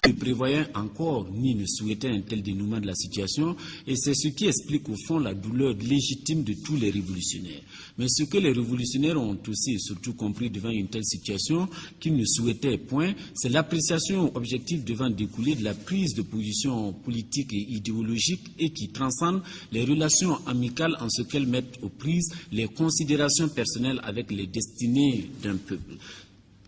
ne prévoyait encore ni ne souhaitait un tel dénouement de la situation, et c'est ce qui explique au fond la douleur légitime de tous les révolutionnaires. Mais ce que les révolutionnaires ont aussi et surtout compris devant une telle situation qu'ils ne souhaitaient point, c'est l'appréciation objective devant découler de la prise de position politique et idéologique et qui transcende les relations amicales en ce qu'elles mettent aux prises les considérations personnelles avec les destinées d'un peuple.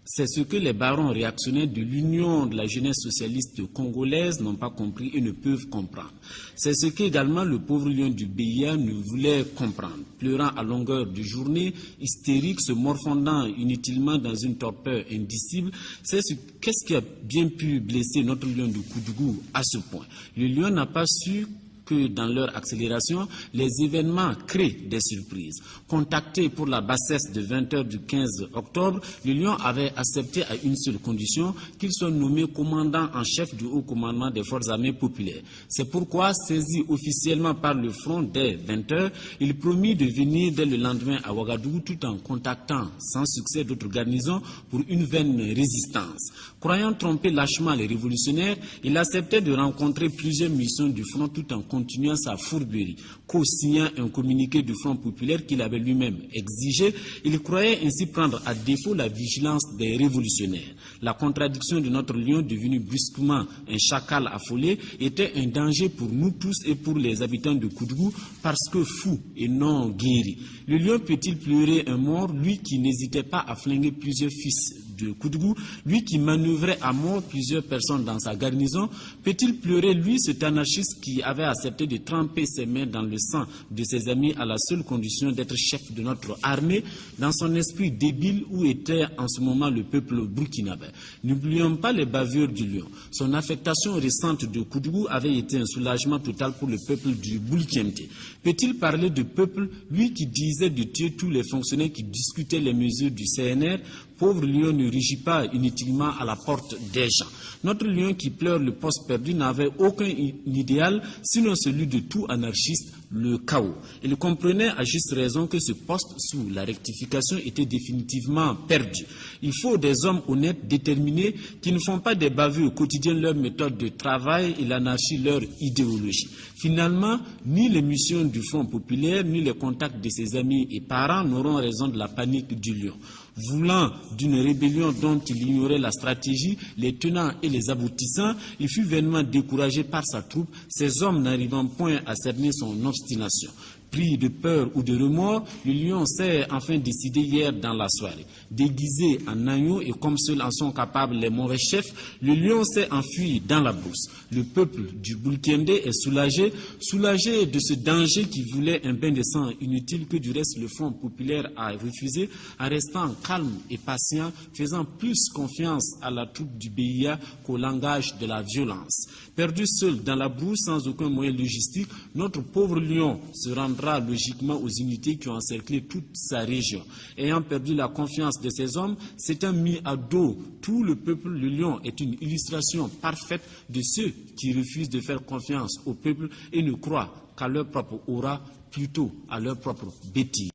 C'est ce que les barons réactionnaires de l'Union de la jeunesse socialiste congolaise n'ont pas compris et ne peuvent comprendre. C'est ce qu'également le pauvre lion du BIA ne voulait comprendre, pleurant à longueur de journée, hystérique, se morfondant inutilement dans une torpeur indicible. Qu'est-ce qui a bien pu blesser notre lion du Koudougou à ce point? Le lion n'a pas su que dans leur accélération, les événements créent des surprises. Contacté pour la bassesse de 20h du 15 octobre, le Lion avait accepté à une seule condition, qu'il soit nommé commandant en chef du haut commandement des forces armées populaires. C'est pourquoi, saisi officiellement par le front dès 20h, il promit de venir dès le lendemain à Ouagadougou tout en contactant sans succès d'autres garnisons pour une vaine résistance. Croyant tromper lâchement les révolutionnaires, il acceptait de rencontrer plusieurs missions du front tout en continuant sa fourberie. Co-signant un communiqué du Front populaire qu'il avait lui-même exigé, il croyait ainsi prendre à défaut la vigilance des révolutionnaires. La contradiction de notre lion, devenu brusquement un chacal affolé, était un danger pour nous tous et pour les habitants de Koudougou, parce que fou et non guéri. Le lion peut-il pleurer un mort, lui qui n'hésitait pas à flinguer plusieurs fils de Koudougou, lui qui manœuvrait à mort plusieurs personnes dans sa garnison? Peut-il pleurer, lui, cet anarchiste qui avait accepté de tremper ses mains dans le sang de ses amis à la seule condition d'être chef de notre armée? Dans son esprit débile, où était en ce moment le peuple burkinabé? N'oublions pas les bavures du lion. Son affectation récente de Koudougou avait été un soulagement total pour le peuple du Boulkiemté. Peut-il parler de peuple, lui qui disait de tuer tous les fonctionnaires qui discutaient les mesures du CNR? Pauvre lion ne rugit pas inutilement à la porte des gens. Notre lion qui pleure le poste perdu n'avait aucun idéal, sinon celui de tout anarchiste, le chaos. Il comprenait à juste raison que ce poste sous la rectification était définitivement perdu. Il faut des hommes honnêtes, déterminés, qui ne font pas des bavures au quotidien leur méthode de travail et l'anarchie leur idéologie. Finalement, ni les missions du Front populaire, ni les contacts de ses amis et parents n'auront raison de la panique du lion. Voulant d'une rébellion dont il ignorait la stratégie, les tenants et les aboutissants, il fut vainement découragé par sa troupe, ses hommes n'arrivant point à cerner son obstination. Pris de peur ou de remords, le lion s'est enfin décidé hier dans la soirée. Déguisé en agneau et comme seuls en sont capables les mauvais chefs, le lion s'est enfui dans la brousse. Le peuple du Boulkiemté est soulagé de ce danger qui voulait un bain de sang inutile que du reste le Front populaire a refusé, en restant calme et patient, faisant plus confiance à la troupe du BIA qu'au langage de la violence. Perdu seul dans la brousse sans aucun moyen logistique, notre pauvre lion se rendra logiquement aux unités qui ont encerclé toute sa région. Ayant perdu la confiance de ses hommes, s'étant mis à dos tout le peuple, le lion est une illustration parfaite de ceux qui refusent de faire confiance au peuple et ne croient qu'à leur propre aura, plutôt à leur propre bêtise.